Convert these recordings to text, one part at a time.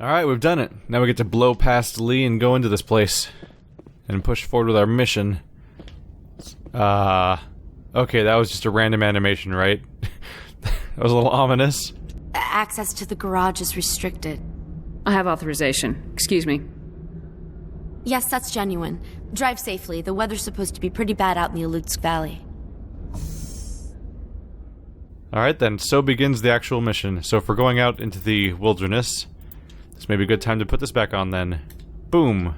Alright, we've done it. Now we get to blow past Lee and go into this place. And push forward with our mission. Okay, that was just a random animation, right? That was a little ominous. Access to the garage is restricted. I have authorization. Excuse me. Yes, that's genuine. Drive safely. The weather's supposed to be pretty bad out in the Alutsk Valley. Alright then, so begins the actual mission. So if we're going out into the wilderness, this may be a good time to put this back on then. Boom!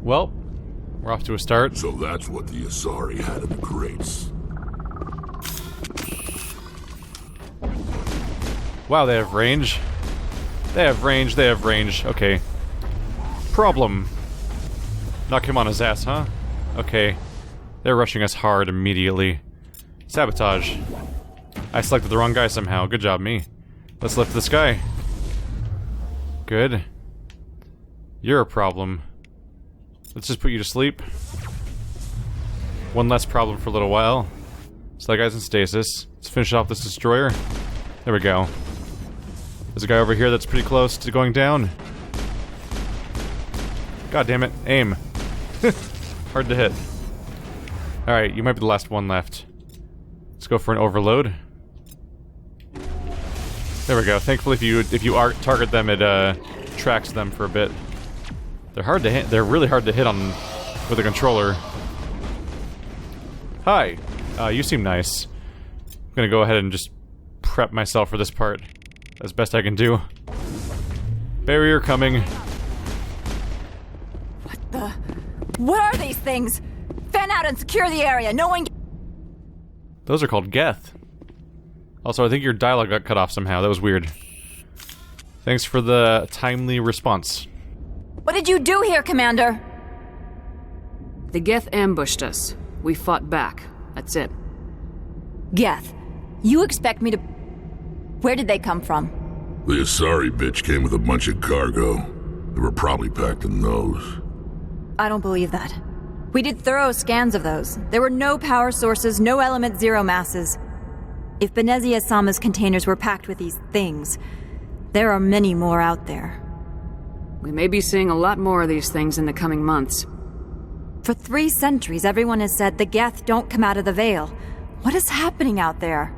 Well, we're off to a start. So that's what the Asari had in the crates. Wow, they have range. They have range, they have range. Okay. Problem. Knock him on his ass, huh? Okay. They're rushing us hard immediately. Sabotage. I selected the wrong guy somehow. Good job, me. Let's lift this guy. Good. You're a problem. Let's just put you to sleep. One less problem for a little while. So that guy's in stasis. Let's finish off this destroyer. There we go. There's a guy over here that's pretty close to going down. God damn it. Aim. Hard to hit. Alright, you might be the last one left. Let's go for an overload. There we go. Thankfully, if you target them, it tracks them for a bit. They're hard to hit. They're really hard to hit on with a controller. Hi. You seem nice. I'm gonna go ahead and just prep myself for this part as best I can do. Barrier coming. What the? What are these things? Fan out and secure the area. No one. Those are called Geth. Also, I think your dialogue got cut off somehow. That was weird. Thanks for the timely response. What did you do here, Commander? The Geth ambushed us. We fought back. That's it. Geth, you expect me to... Where did they come from? The Asari bitch came with a bunch of cargo. They were probably packed in those. I don't believe that. We did thorough scans of those. There were no power sources, no element zero masses. If Benezia Sama's containers were packed with these things, there are many more out there. We may be seeing a lot more of these things in the coming months. For 3 centuries, everyone has said the Geth don't come out of the Veil. What is happening out there?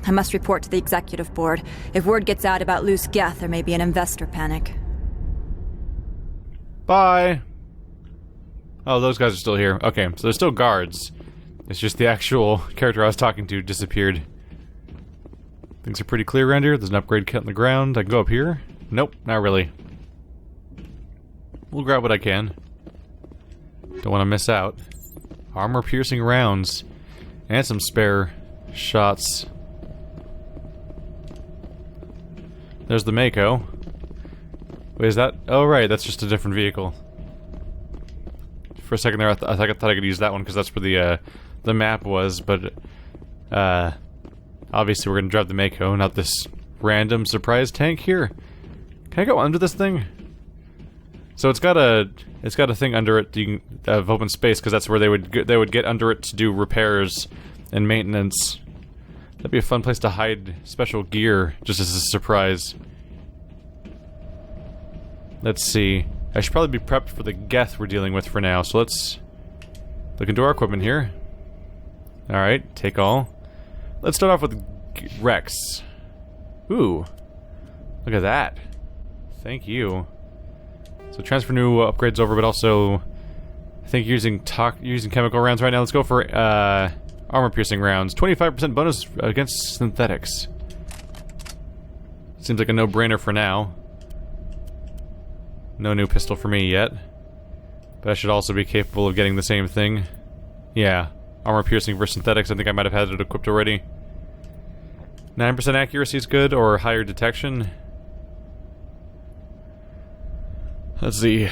I must report to the executive board. If word gets out about loose Geth, there may be an investor panic. Bye! Oh, those guys are still here. Okay, so they're still guards. It's just the actual character I was talking to disappeared. Things are pretty clear around here. There's an upgrade kit on the ground. I can go up here? Nope, not really. We'll grab what I can. Don't want to miss out. Armor-piercing rounds. And some spare shots. There's the Mako. Wait, is that... Oh, right, that's just a different vehicle. For a second there, I thought I could use that one because that's where the map was, but... obviously we're gonna drive the Mako, not this random surprise tank here. Can I go under this thing? So it's got a thing under it of open space because that's where they would get under it to do repairs and maintenance. That'd be a fun place to hide special gear just as a surprise. Let's see. I should probably be prepped for the Geth we're dealing with for now. So let's look into our equipment here. All right, take all. Let's start off with Rex. Ooh, look at that. Thank you. So transfer new upgrades over, but also I think using chemical rounds right now. Let's go for armor-piercing rounds. 25% bonus against synthetics. Seems like a no-brainer for now. No new pistol for me yet, but I should also be capable of getting the same thing. Yeah, armor-piercing versus synthetics. I think I might have had it equipped already. 9% accuracy is good, or higher detection. Let's see.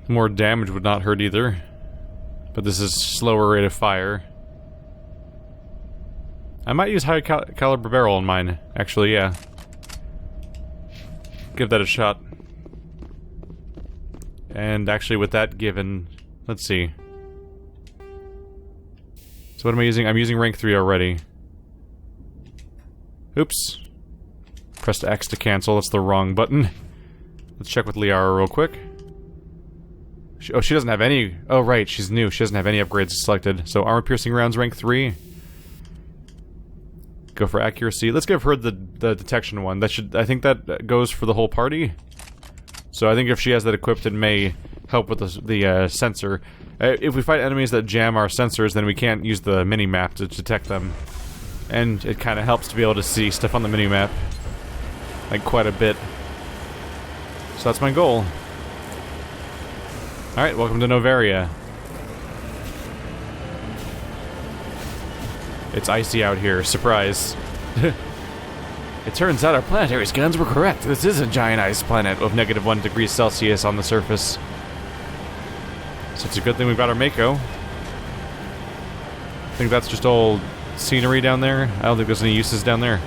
More damage would not hurt either. But this is slower rate of fire. I might use high caliber barrel in mine, actually, yeah. give that a shot. And actually with that given, let's see. So what am I using? I'm using rank 3 already. Oops. Pressed X to cancel, that's the wrong button. Let's check with Liara real quick. Oh, she doesn't have any... Oh, right, she's new. She doesn't have any upgrades selected. So, armor-piercing rounds, rank 3. Go for accuracy. Let's give her the detection one. That should... I think that goes for the whole party. So, I think if she has that equipped, it may help with the sensor. If we fight enemies that jam our sensors, then we can't use the mini-map to detect them. And it kind of helps to be able to see stuff on the mini-map. Like, quite a bit. So that's my goal. Alright, welcome to Noveria. It's icy out here, surprise. It turns out our planetary's guns were correct. This is a giant ice planet with -1 degrees Celsius on the surface. So it's a good thing we've got our Mako. I think that's just all scenery down there. I don't think there's any uses down there.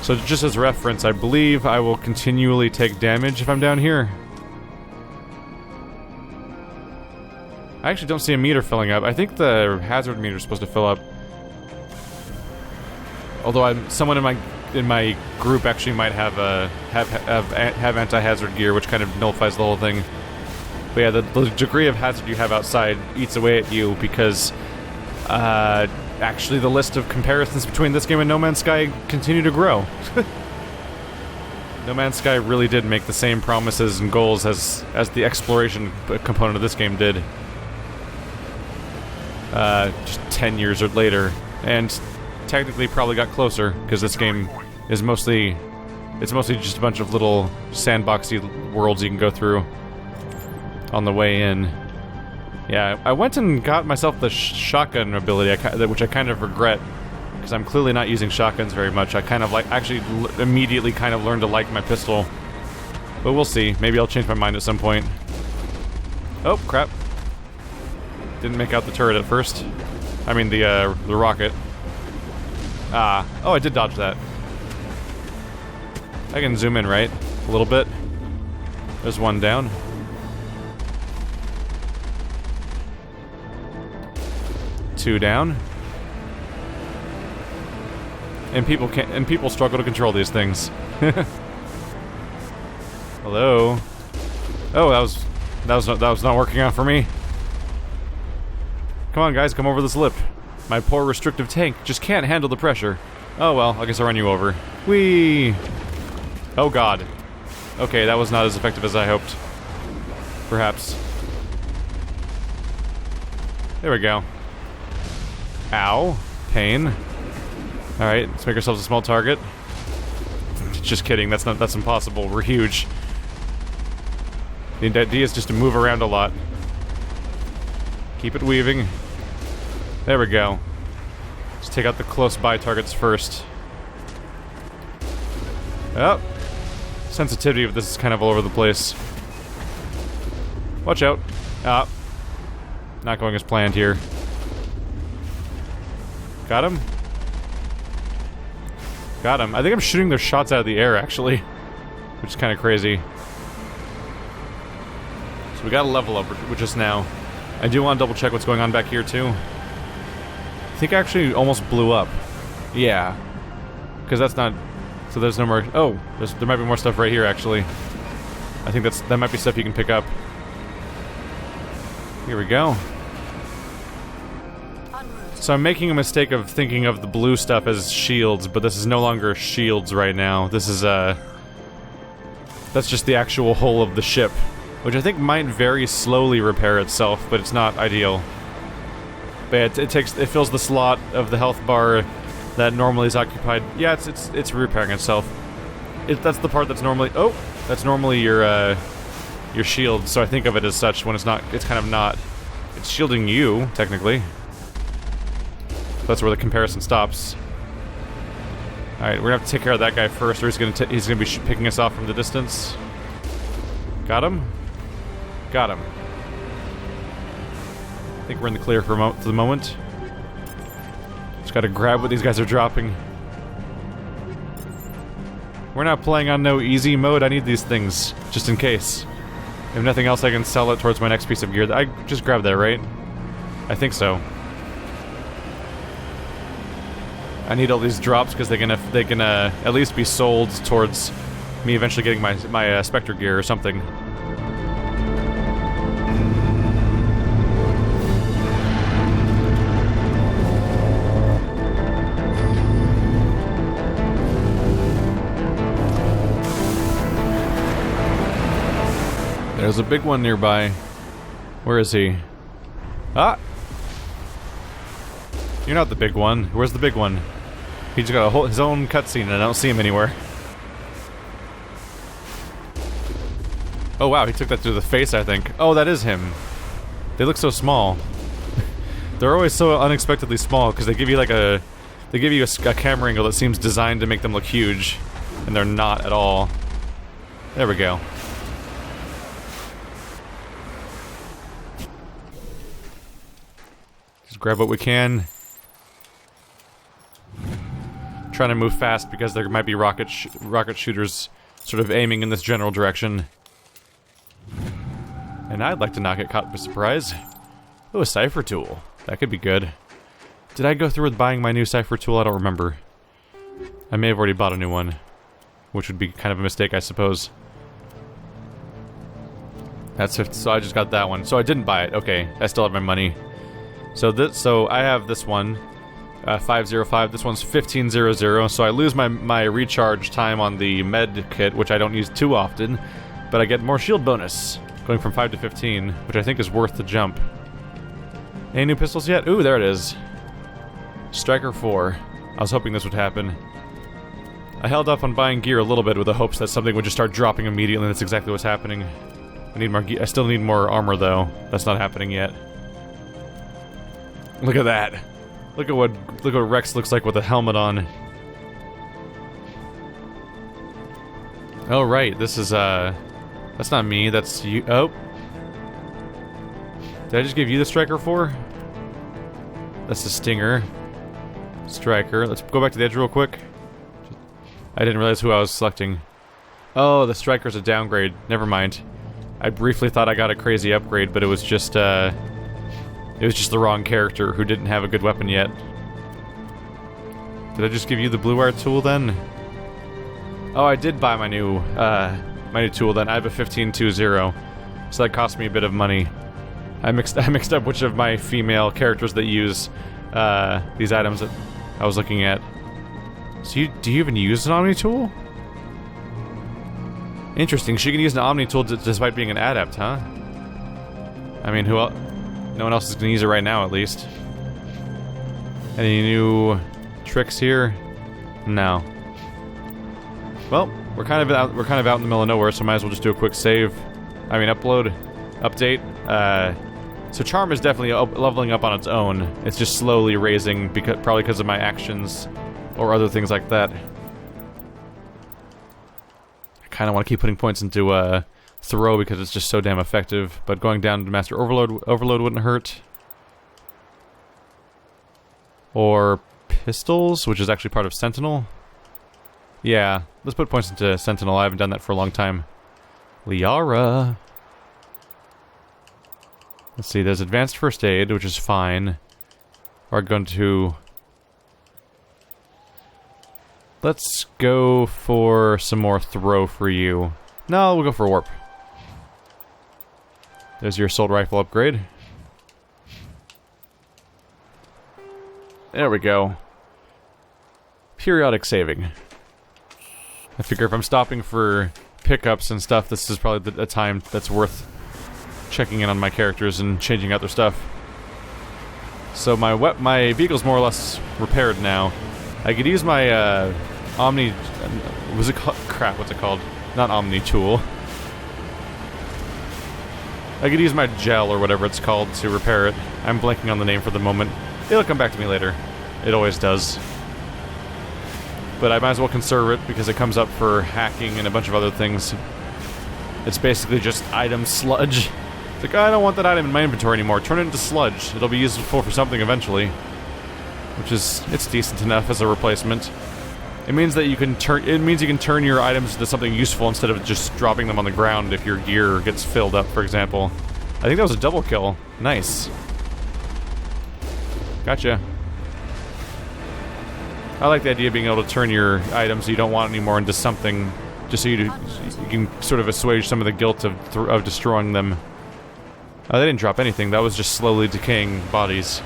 So just as reference, I believe I will continually take damage if I'm down here. I actually don't see a meter filling up. I think the hazard meter is supposed to fill up. Although someone in my group actually might have anti-hazard gear, which kind of nullifies the whole thing. But yeah, the degree of hazard you have outside eats away at you because actually the list of comparisons between this game and No Man's Sky continue to grow. No Man's Sky really did make the same promises and goals as the exploration component of this game did. Just 10 years or later, and technically probably got closer because this game is mostly just a bunch of little sandboxy worlds you can go through on the way in. Yeah, I went and got myself the shotgun ability, which I kind of regret because I'm clearly not using shotguns very much. I kind of immediately kind of learned to like my pistol, but we'll see. Maybe I'll change my mind at some point. Oh crap! Didn't make out the turret at first. I mean the rocket. Oh, I did dodge that. I can zoom in, right? A little bit. There's one down. Two down. And people struggle to control these things. Hello. Oh, that was not working out for me. Come on, guys, come over this lip. My poor restrictive tank just can't handle the pressure. Oh well, I guess I'll run you over. Whee! Oh god. Okay, that was not as effective as I hoped. Perhaps. There we go. Ow. Pain. Alright, let's make ourselves a small target. Just kidding, that's impossible. We're huge. The idea is just to move around a lot. Keep it weaving. There we go. Let's take out the close-by targets first. Oh. Sensitivity of this is kind of all over the place. Watch out. Ah. Not going as planned here. Got him? Got him. I think I'm shooting their shots out of the air, actually. Which is kind of crazy. So we got a level up with just now. I do want to double check what's going on back here, too. I think I actually almost blew up. Yeah. Because that's not... So there's no more... Oh, there might be more stuff right here, actually. I think that might be stuff you can pick up. Here we go. So I'm making a mistake of thinking of the blue stuff as shields, but this is no longer shields right now. This is, that's just the actual hull of the ship. Which I think might very slowly repair itself, but it's not ideal. But it fills the slot of the health bar that normally is occupied. Yeah, it's repairing itself. That's the part that's normally... Oh! That's normally your shield, so I think of it as such when it's not... It's kind of not. It's shielding you, technically. That's where the comparison stops. Alright, we're gonna have to take care of that guy first, or he's gonna be picking us off from the distance. Got him? Got him. I think we're in the clear for the moment. Just gotta grab what these guys are dropping. We're not playing on no easy mode. I need these things, just in case. If nothing else, I can sell it towards my next piece of gear. I just grabbed that, right? I think so. I need all these drops because they can at least be sold towards me eventually getting my Spectre gear or something. There's a big one nearby. Where is he? Ah! You're not the big one. Where's the big one? He just got his own cutscene and I don't see him anywhere. Oh wow, he took that to the face, I think. Oh, that is him. They look so small. They're always so unexpectedly small because they give you like a camera angle that seems designed to make them look huge, and they're not at all. There we go. Just grab what we can. Trying to move fast because there might be rocket shooters sort of aiming in this general direction. And I'd like to not get caught by surprise. Oh, a cipher tool. That could be good. Did I go through with buying my new cipher tool? I don't remember. I may have already bought a new one, which would be kind of a mistake, I suppose. So I just got that one. So I didn't buy it. Okay, I still have my money. So I have this one. 505. This one's 1500, so I lose my recharge time on the med kit, which I don't use too often, but I get more shield bonus, going from 5 to 15, which I think is worth the jump. Any new pistols yet? Ooh, there it is. Striker 4. I was hoping this would happen. I held off on buying gear a little bit with the hopes that something would just start dropping immediately, and that's exactly what's happening. I need more gear. I still need more armor, though. That's not happening yet. Look at that. Look what Rex looks like with a helmet on. Oh right, this is that's not me, that's you. Oh. Did I just give you the Striker 4? That's the Stinger. Striker. Let's go back to the edge real quick. I didn't realize who I was selecting. Oh, the Striker's a downgrade. Never mind. I briefly thought I got a crazy upgrade, but it was just the wrong character who didn't have a good weapon yet. Did I just give you the blue wire tool then? Oh, I did buy my new tool then. I have a 1520, so that cost me a bit of money. I mixed up which of my female characters that use these items that I was looking at. So do you even use an Omni tool? Interesting. She can use an Omni tool despite being an adept, huh? I mean, who else? No one else is gonna use it right now, at least. Any new tricks here? No. Well, we're kind of out in the middle of nowhere, so might as well just do a quick save. I mean, update. So charm is definitely leveling up on its own. It's just slowly raising, probably because of my actions or other things like that. I kind of want to keep putting points into throw because it's just so damn effective, but going down to Master Overload wouldn't hurt. Or pistols, which is actually part of Sentinel. Yeah, let's put points into Sentinel. I haven't done that for a long time. Liara. Let's see, there's advanced first aid, which is fine. We're going to... Let's go for some more throw for you. No, we'll go for warp. There's your assault rifle upgrade. There we go. Periodic saving. I figure if I'm stopping for pickups and stuff, this is probably a time that's worth checking in on my characters and changing out their stuff. So my vehicle's more or less repaired now. I could use my Omni... was it called? Crap, what's it called? Not Omni tool. I could use my gel or whatever it's called to repair it. I'm blanking on the name for the moment. It'll come back to me later. It always does. But I might as well conserve it because it comes up for hacking and a bunch of other things. It's basically just item sludge. It's like, I don't want that item in my inventory anymore. Turn it into sludge. It'll be useful for something eventually. Which is, it's decent enough as a replacement. It means that you can turn your items into something useful instead of just dropping them on the ground if your gear gets filled up, for example. I think that was a double kill. Nice. Gotcha. I like the idea of being able to turn your items you don't want anymore into something, just so you can sort of assuage some of the guilt of destroying them. Oh, they didn't drop anything. That was just slowly decaying bodies.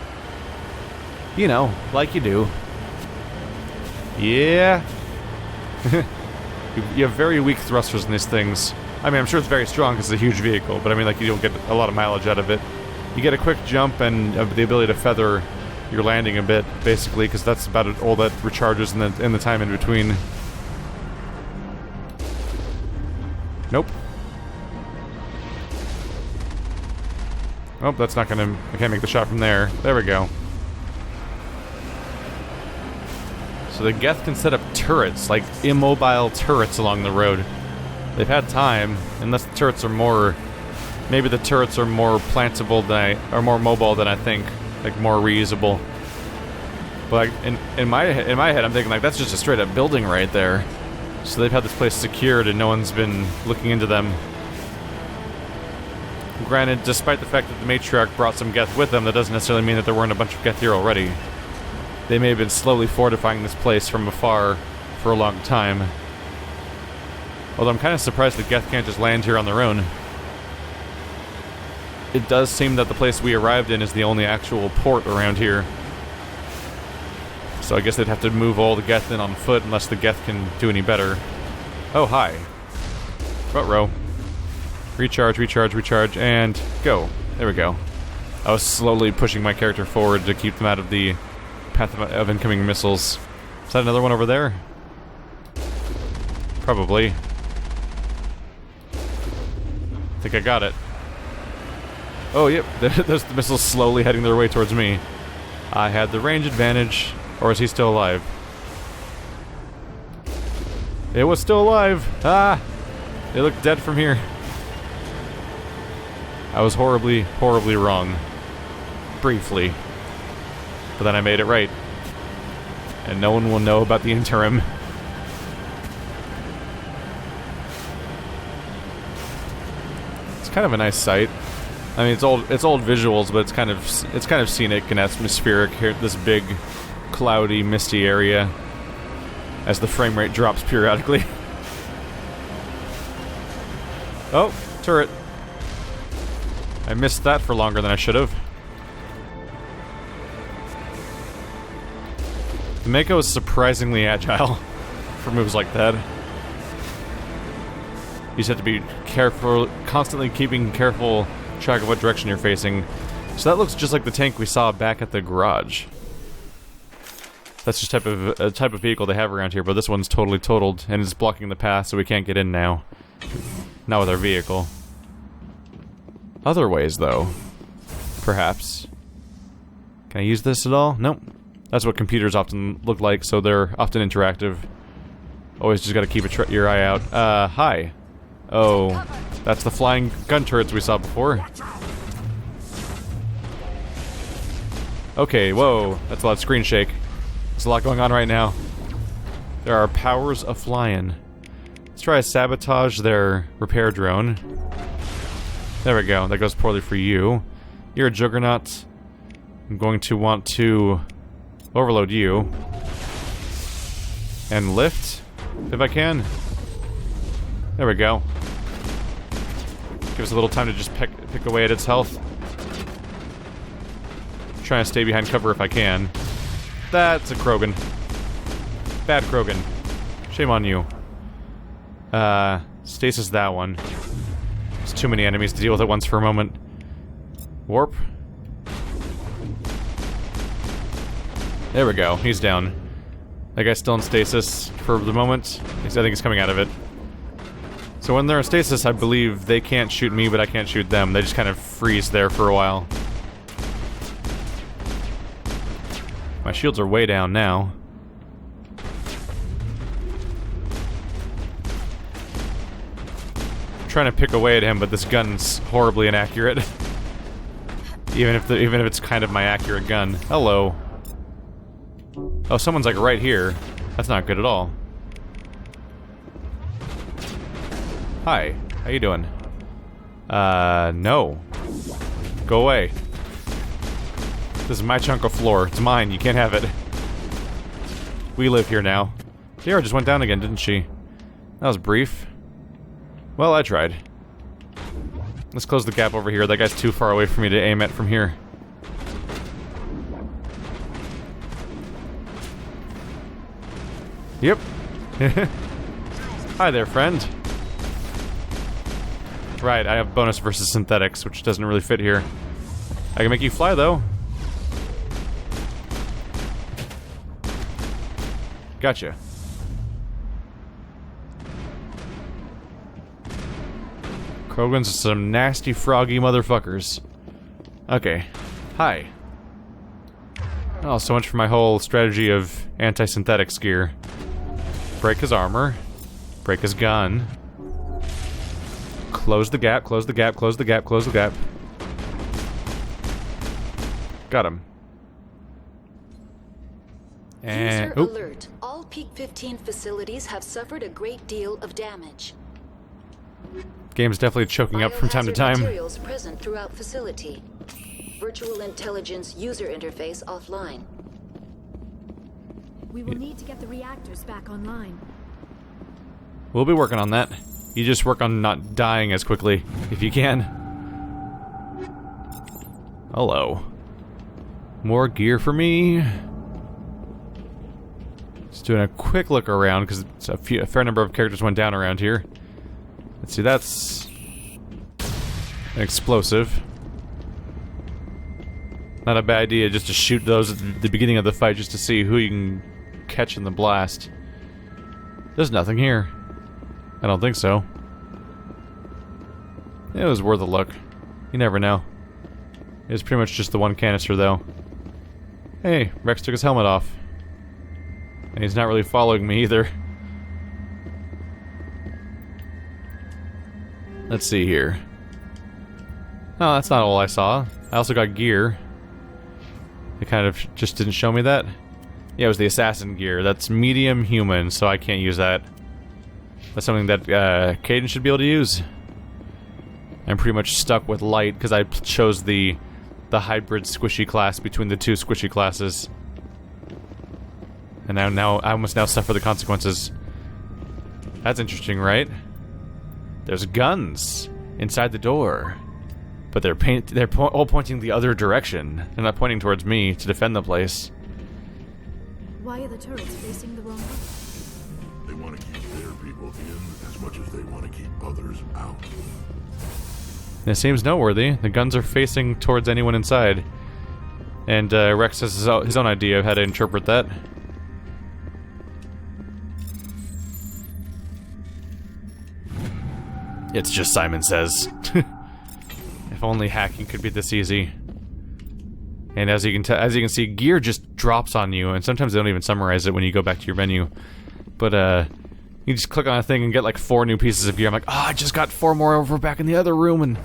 You know, like you do. Yeah. You have very weak thrusters in these things. I mean, I'm sure it's very strong because it's a huge vehicle, but I mean, like, you don't get a lot of mileage out of it. You get a quick jump and the ability to feather your landing a bit, basically, because that's about all that recharges in the time in between. Nope. Oh, that's not gonna... I can't make the shot from there. There we go. So the Geth can set up turrets, like immobile turrets along the road. They've had time, unless the turrets are more... Maybe the turrets are more plantable than or more mobile than I think. Like, more reusable. But like, in my head, I'm thinking, like, that's just a straight-up building right there. So they've had this place secured and no one's been looking into them. Granted, despite the fact that the Matriarch brought some Geth with them, that doesn't necessarily mean that there weren't a bunch of Geth here already. They may have been slowly fortifying this place from afar for a long time. Although I'm kind of surprised that Geth can't just land here on their own. It does seem that the place we arrived in is the only actual port around here. So I guess they'd have to move all the Geth in on foot unless the Geth can do any better. Oh, hi. Front-row. Recharge, recharge, recharge, and go. There we go. I was slowly pushing my character forward to keep them out of the path of incoming missiles. Is that another one over there? Probably. I think I got it. Oh, yep. There's the missiles slowly heading their way towards me. I had the range advantage. Or is he still alive? It was still alive! Ah! They look dead from here. I was horribly, horribly wrong. Briefly. But then I made it right. And no one will know about the interim. It's kind of a nice sight. I mean, it's old visuals, but it's kind of scenic and atmospheric here. This big, cloudy, misty area, as the frame rate drops periodically. Oh, turret. I missed that for longer than I should have. The Mako is surprisingly agile for moves like that. You just have to be careful, constantly keeping careful track of what direction you're facing. So that looks just like the tank we saw back at the garage. That's just a type of vehicle they have around here, but this one's totally totaled and is blocking the path, so we can't get in now. Not with our vehicle. Other ways, though. Perhaps. Can I use this at all? Nope. That's what computers often look like, so they're often interactive. Always just gotta keep your eye out. Hi. Oh, that's the flying gun turrets we saw before. Okay, whoa. That's a lot of screen shake. There's a lot going on right now. There are powers of flying. Let's try to sabotage their repair drone. There we go. That goes poorly for you. You're a juggernaut. I'm going to want to overload you. And lift, if I can. There we go. Give us a little time to just pick away at its health. Trying to stay behind cover if I can. That's a Krogan. Bad Krogan. Shame on you. Stasis that one. There's too many enemies to deal with at once for a moment. Warp. There we go. He's down. That guy's still in stasis for the moment. I think he's coming out of it. So when they're in stasis, I believe they can't shoot me, but I can't shoot them. They just kind of freeze there for a while. My shields are way down now. I'm trying to pick away at him, but this gun's horribly inaccurate. even if it's kind of my accurate gun. Hello. Oh, someone's like right here. That's not good at all. Hi, how you doing? No. Go away. This is my chunk of floor. It's mine. You can't have it. We live here now. Sierra just went down again, didn't she? That was brief. Well, I tried. Let's close the gap over here. That guy's too far away for me to aim at from here. Yep. Hi there, friend. Right, I have bonus versus synthetics, which doesn't really fit here. I can make you fly, though. Gotcha. Krogans are some nasty, froggy motherfuckers. Okay. Hi. Oh, so much for my whole strategy of anti-synthetics gear. Break his armor. Break his gun. Close the gap, close the gap, close the gap, close the gap. Got him. And... User alert. All Peak 15 facilities have suffered a great deal of damage. Game's definitely choking up from time to Biohazard time. Materials present throughout facility. Virtual intelligence user interface offline. We will need to get the reactors back online. We'll be working on that. You just work on not dying as quickly, if you can. Hello. More gear for me. Just doing a quick look around, because a fair number of characters went down around here. Let's see, that's... an explosive. Not a bad idea just to shoot those at the beginning of the fight, just to see who you can catch in the blast. There's nothing here. I don't think so. It was worth a look. You never know. It was pretty much just the one canister, though. Hey, Rex took his helmet off. And he's not really following me either. Let's see here. Oh, that's not all I saw. I also got gear. It kind of just didn't show me that. Yeah, it was the assassin gear. That's medium human, so I can't use that. That's something that Caden should be able to use. I'm pretty much stuck with light because I chose the hybrid squishy class between the two squishy classes. And now I must now suffer the consequences. That's interesting, right? There's guns inside the door, but they're all pointing the other direction. They're not pointing towards me to defend the place. Why are the turrets facing the wrong way? They want to keep their people in as much as they want to keep others out. It seems noteworthy. The guns are facing towards anyone inside. And Rex has his own idea of how to interpret that. It's just Simon Says. If only hacking could be this easy. And as you can see, gear just drops on you, and sometimes they don't even summarize it when you go back to your menu. But you just click on a thing and get like 4 new pieces of gear. I'm like, oh, I just got 4 more over back in the other room, and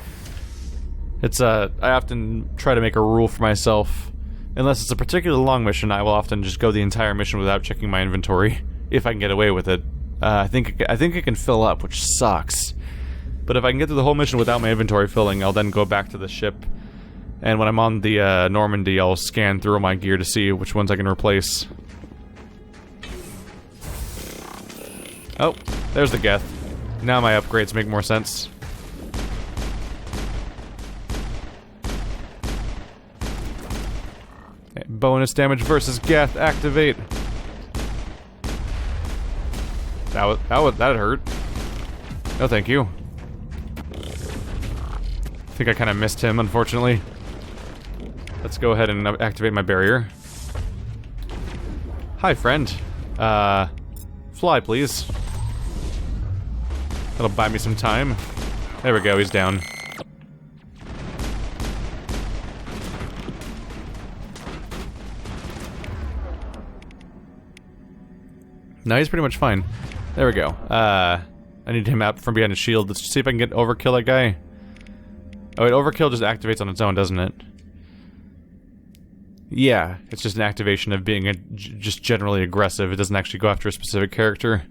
it's I often try to make a rule for myself. Unless it's a particularly long mission, I will often just go the entire mission without checking my inventory, if I can get away with it. I think it can fill up, which sucks. But if I can get through the whole mission without my inventory filling, I'll then go back to the ship. And when I'm on the Normandy, I'll scan through my gear to see which ones I can replace. Oh, there's the Geth. Now my upgrades make more sense. Okay, bonus damage versus Geth, activate. That hurt. No, thank you. I think I kind of missed him, unfortunately. Let's go ahead and activate my barrier. Hi, friend. Fly, please. That'll buy me some time. There we go, he's down. No, he's pretty much fine. There we go. I need him out from behind a shield. Let's see if I can get overkill that guy. Oh, wait, overkill just activates on its own, doesn't it? Yeah, it's just an activation of being just generally aggressive. It doesn't actually go after a specific character.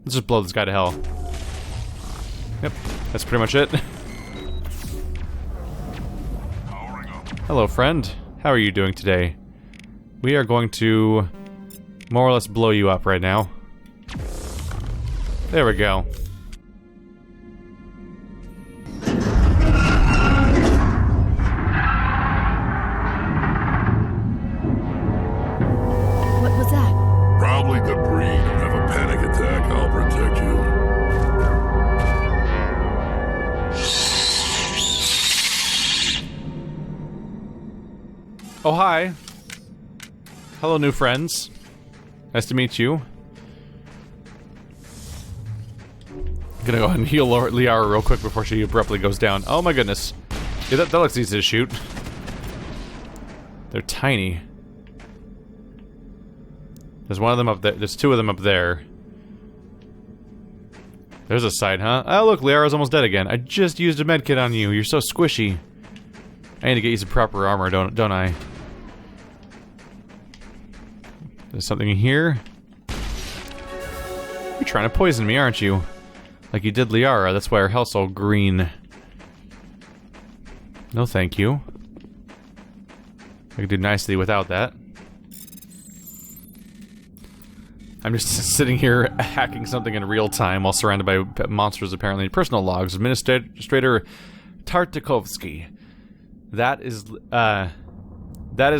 Let's just blow this guy to hell. Yep, that's pretty much it. Hello, friend. How are you doing today? We are going to more or less blow you up right now. There we go. What was that? Probably debris. Don't have a panic attack. I'll protect you. Oh, hi. Hello, new friends. Nice to meet you. I'm gonna go ahead and heal Liara real quick before she abruptly goes down. Oh my goodness. Yeah, that looks easy to shoot. They're tiny. There's one of them up there. There's two of them up there. There's a side, huh? Oh look, Liara's almost dead again. I just used a medkit on you. You're so squishy. I need to get you some proper armor, don't I? There's something in here. You're trying to poison me, aren't you? Like you did Liara, that's why her health's all green. No thank you. I could do nicely without that. I'm just sitting here hacking something in real time while surrounded by monsters apparently. Personal logs. Administrator Tartakovsky. That is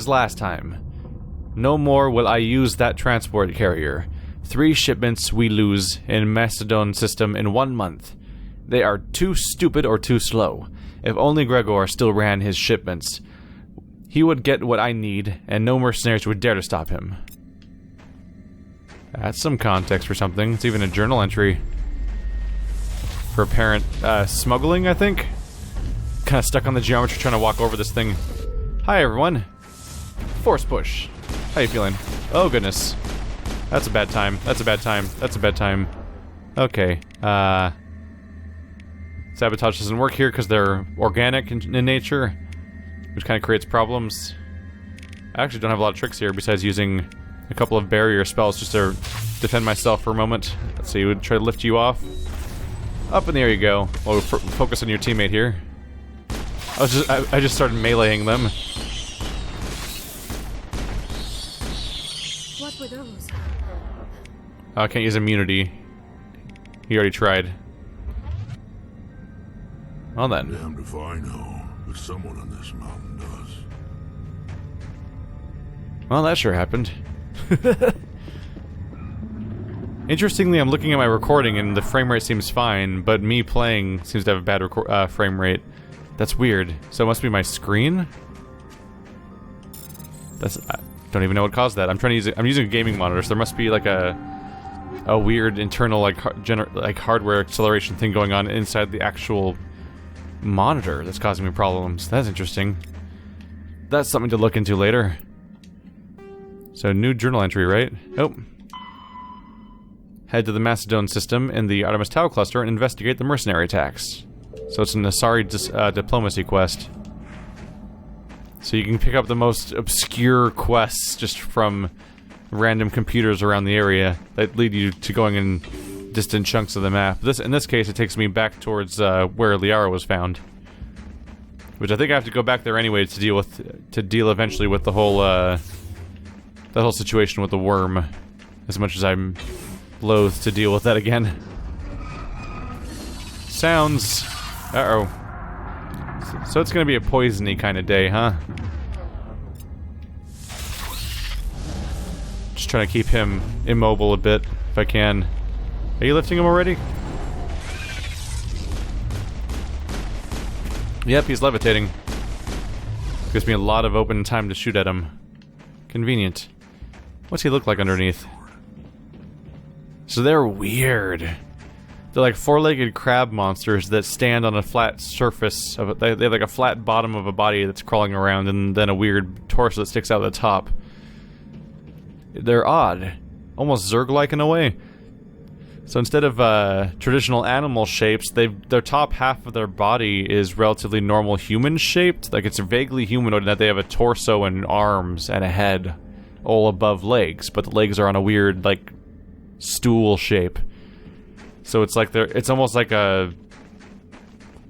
last time. No more will I use that transport carrier. 3 shipments we lose in Macedon system in 1 month. They are too stupid or too slow. If only Gregor still ran his shipments, he would get what I need, and no mercenaries would dare to stop him. That's some context for something. It's even a journal entry. For apparent smuggling, I think? Kind of stuck on the geometry trying to walk over this thing. Hi everyone. Force push. How you feeling? Oh goodness. That's a bad time. That's a bad time. That's a bad time. Okay. Sabotage doesn't work here because they're organic in nature, which kind of creates problems. I actually don't have a lot of tricks here besides using a couple of barrier spells just to defend myself for a moment. Let's see, we'd try to lift you off. Up in the air you go. We'll focus on your teammate here. I just started meleeing them. What were those? I can't use immunity. He already tried. Well then. Damned if I know, but someone on this mountain does. Well, that sure happened. Interestingly, I'm looking at my recording and the frame rate seems fine, but me playing seems to have a bad frame rate. That's weird. So it must be my screen? I don't even know what caused that. I'm using a gaming monitor, so there must be like a weird internal like hardware acceleration thing going on inside the actual monitor that's causing me problems. That's interesting. That's something to look into later. So new journal entry, right? Oh. Head to the Macedon system in the Artemis Tau cluster and investigate the mercenary attacks. So it's an Asari diplomacy quest. So you can pick up the most obscure quests just from random computers around the area that lead you to going in distant chunks of the map. In this case, it takes me back towards where Liara was found, which I think I have to go back there anyway to deal eventually with the whole that whole situation with the worm. As much as I'm loath to deal with that again. Sounds. Uh-oh. So it's gonna be a poisony kind of day, huh? Just trying to keep him immobile a bit, if I can. Are you lifting him already? Yep, he's levitating. Gives me a lot of open time to shoot at him. Convenient. What's he look like underneath? So they're weird. They're like four-legged crab monsters that stand on a flat surface. They have like a flat bottom of a body that's crawling around and then a weird torso that sticks out at the top. They're odd. Almost Zerg-like in a way. So instead of traditional animal shapes, their top half of their body is relatively normal human shaped. Like, it's vaguely humanoid in that they have a torso and arms and a head all above legs, but the legs are on a weird, like, stool shape. So it's like it's almost like a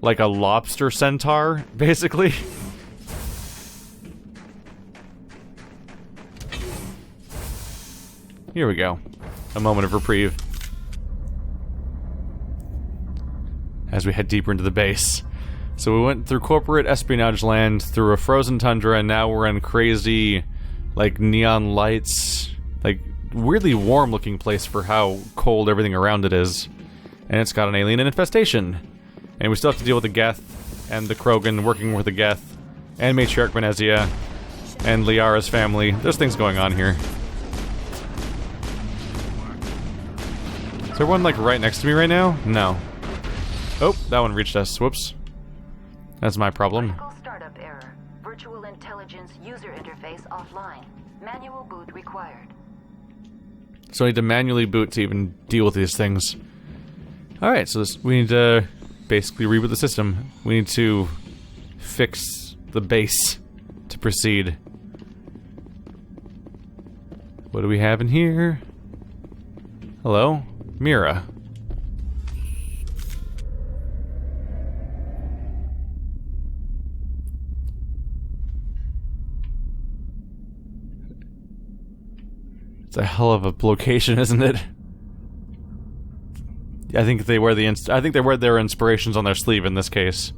lobster centaur, basically. Here we go. A moment of reprieve. As we head deeper into the base. So we went through corporate espionage land, through a frozen tundra, and now we're in crazy, like, neon lights, like, weirdly warm looking place for how cold everything around it is. And it's got an alien infestation. And we still have to deal with the Geth and the Krogan working with the Geth and Matriarch Venezia and Liara's family. There's things going on here. Is there one, like, right next to me right now? No. Oh, that one reached us. Whoops. That's my problem. Critical startup error. Virtual intelligence user interface offline. Manual boot required. So I need to manually boot to even deal with these things. Alright, so we need to basically reboot the system. We need to fix the base to proceed. What do we have in here? Hello? Mira. It's a hell of a location, isn't it? I think they wear their inspirations on their sleeve in this case.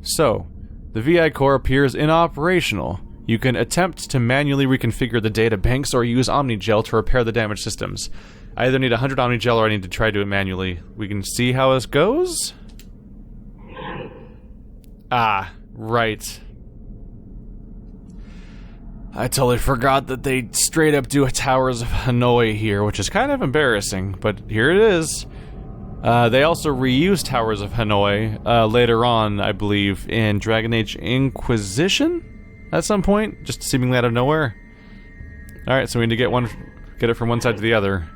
So, the VI core appears inoperational. You can attempt to manually reconfigure the data banks or use Omnigel to repair the damaged systems. I either need 100 Omnigel or I need to try to do it manually. We can see how this goes? Ah, right. I totally forgot that they straight up do a Towers of Hanoi here, which is kind of embarrassing, but here it is. They also reused Towers of Hanoi later on, I believe, in Dragon Age Inquisition at some point, just seemingly out of nowhere. Alright, so we need to get it from one side to the other.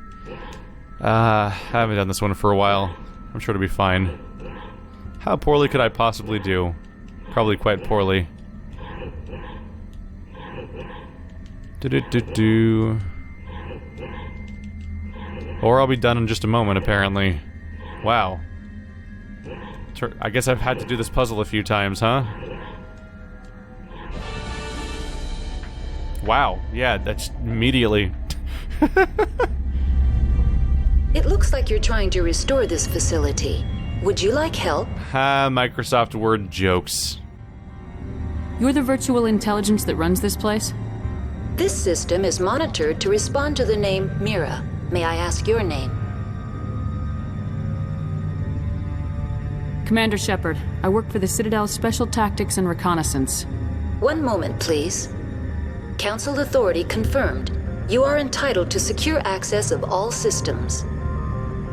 I haven't done this one for a while. I'm sure it'll be fine. How poorly could I possibly do? Probably quite poorly. Or I'll be done in just a moment, apparently. Wow. I guess I've had to do this puzzle a few times, huh? Wow, yeah, that's immediately. It looks like you're trying to restore this facility. Would you like help? Ha, Microsoft Word jokes. You're the virtual intelligence that runs this place? This system is monitored to respond to the name Mira. May I ask your name? Commander Shepard. I work for the Citadel's Special Tactics and Reconnaissance. One moment, please. Council authority confirmed. You are entitled to secure access of all systems.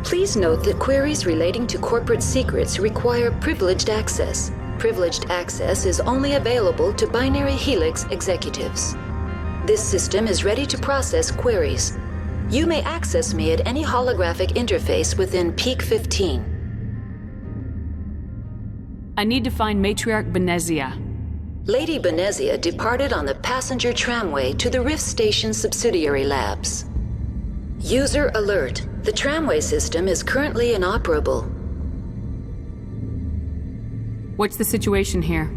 Please note that queries relating to corporate secrets require privileged access. Privileged access is only available to Binary Helix executives. This system is ready to process queries. You may access me at any holographic interface within Peak 15. I need to find Matriarch Venezia. Lady Venezia departed on the passenger tramway to the Rift Station subsidiary labs. User alert. The tramway system is currently inoperable. What's the situation here?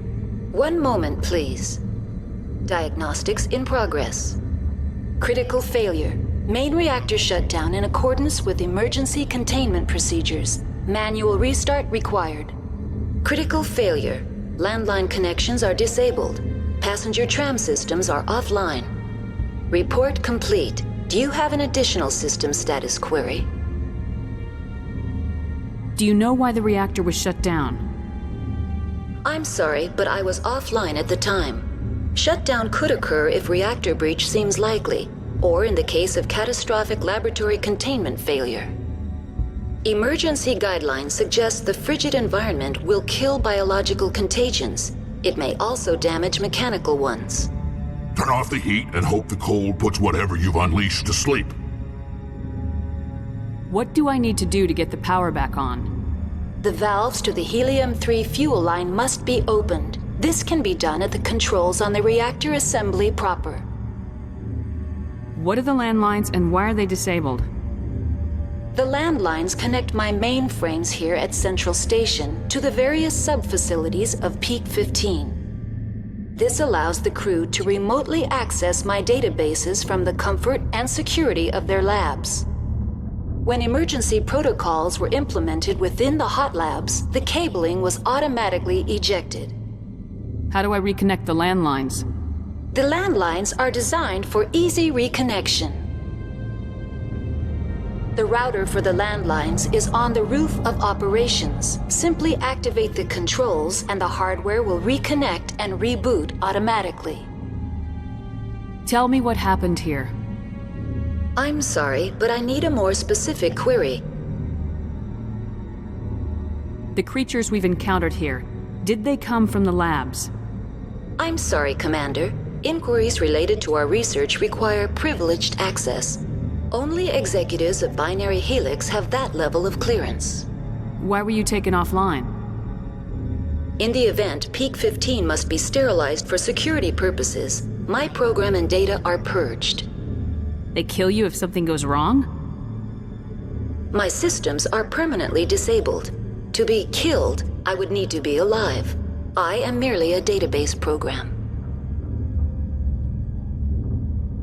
One moment, please. Diagnostics in progress. Critical failure. Main reactor shutdown in accordance with emergency containment procedures. Manual restart required. Critical failure. Landline connections are disabled. Passenger tram systems are offline. Report complete. Do you have an additional system status query? Do you know why the reactor was shut down? I'm sorry, but I was offline at the time. Shutdown could occur if reactor breach seems likely, or in the case of catastrophic laboratory containment failure. Emergency guidelines suggest the frigid environment will kill biological contagions. It may also damage mechanical ones. Turn off the heat and hope the cold puts whatever you've unleashed to sleep. What do I need to do to get the power back on? The valves to the helium-3 fuel line must be opened. This can be done at the controls on the reactor assembly proper. What are the landlines and why are they disabled? The landlines connect my mainframes here at Central Station to the various sub-facilities of Peak 15. This allows the crew to remotely access my databases from the comfort and security of their labs. When emergency protocols were implemented within the hot labs, the cabling was automatically ejected. How do I reconnect the landlines? The landlines are designed for easy reconnection. The router for the landlines is on the roof of operations. Simply activate the controls and the hardware will reconnect and reboot automatically. Tell me what happened here. I'm sorry, but I need a more specific query. The creatures we've encountered here, did they come from the labs? I'm sorry, Commander. Inquiries related to our research require privileged access. Only executives of Binary Helix have that level of clearance. Why were you taken offline? In the event, Peak 15 must be sterilized for security purposes. My program and data are purged. They kill you if something goes wrong? My systems are permanently disabled. To be killed, I would need to be alive. I am merely a database program.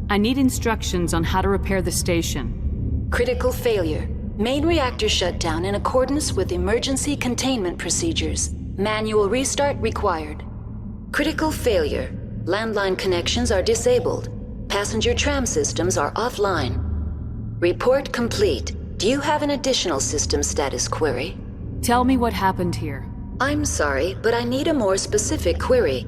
I need instructions on how to repair the station. Critical failure. Main reactor shut down in accordance with emergency containment procedures. Manual restart required. Critical failure. Landline connections are disabled. Passenger tram systems are offline. Report complete. Do you have an additional system status query? Tell me what happened here. I'm sorry, but I need a more specific query.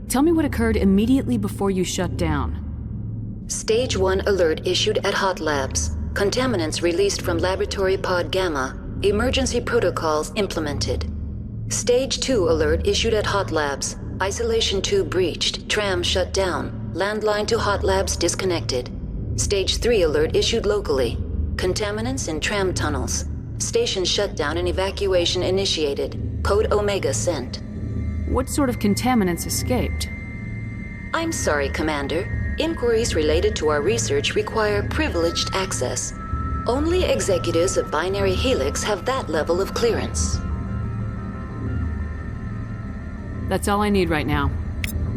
Tell me what occurred immediately before you shut down. Stage 1 alert issued at Hot Labs. Contaminants released from Laboratory Pod Gamma. Emergency protocols implemented. Stage 2 alert issued at Hot Labs. Isolation tube breached. Tram shut down. Landline to Hot Labs disconnected. Stage 3 alert issued locally. Contaminants in tram tunnels. Station shutdown and evacuation initiated. Code Omega sent. What sort of contaminants escaped? I'm sorry, Commander. Inquiries related to our research require privileged access. Only executives of Binary Helix have that level of clearance. That's all I need right now.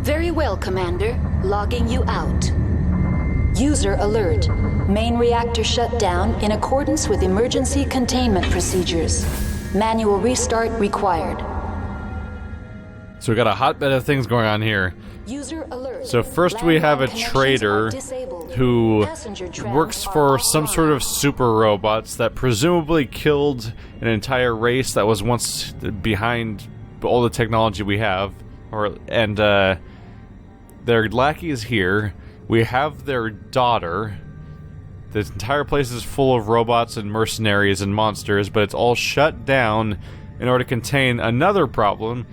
Very well, Commander. Logging you out. User alert. Main reactor shut down in accordance with emergency containment procedures. Manual restart required. So we got a hotbed of things going on here. User alert. So first we have a traitor who works for some sort of super robots that presumably killed an entire race that was once behind all the technology we have. Their lackey is here. We have their daughter. This entire place is full of robots and mercenaries and monsters, but it's all shut down in order to contain another problem,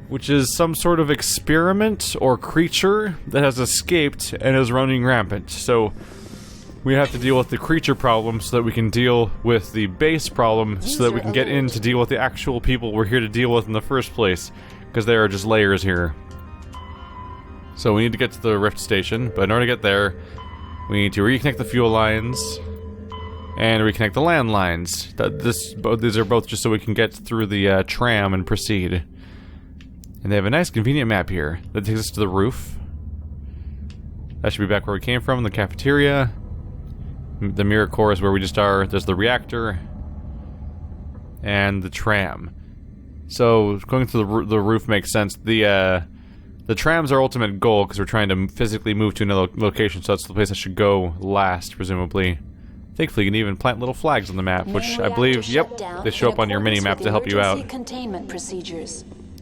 which is some sort of experiment or creature that has escaped and is running rampant. So we have to deal with the creature problem so that we can deal with the base problem so that we can get in to deal with the actual people we're here to deal with in the first place, because there are just layers here. So we need to get to the Rift Station, but in order to get there, we need to reconnect the fuel lines and reconnect the landlines. These are both just so we can get through the tram and proceed. And they have a nice convenient map here that takes us to the roof. That should be back where we came from, the cafeteria. The mirror core is where we just are. There's the reactor and the tram. So going to the roof makes sense. The tram's our ultimate goal because we're trying to physically move to another location, so that's the place I should go last, presumably. Thankfully, you can even plant little flags on the map, which I believe, yep, they show up on your mini-map to help you out.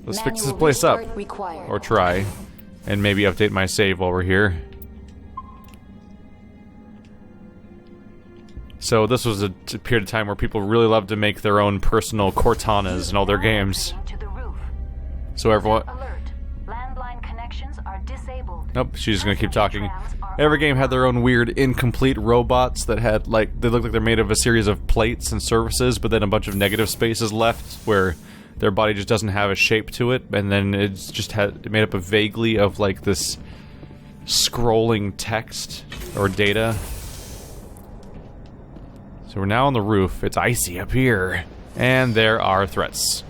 Let's fix this place up, or try, and maybe update my save while we're here. So this was a period of time where people really loved to make their own personal Cortanas in all their games. So everyone... Nope, she's just gonna keep talking. Every game had their own weird incomplete robots that had, like, they looked like they're made of a series of plates and surfaces, but then a bunch of negative spaces left where their body just doesn't have a shape to it, and then it's just made up of vaguely of, like, this scrolling text or data. So we're now on the roof. It's icy up here. And there are threats.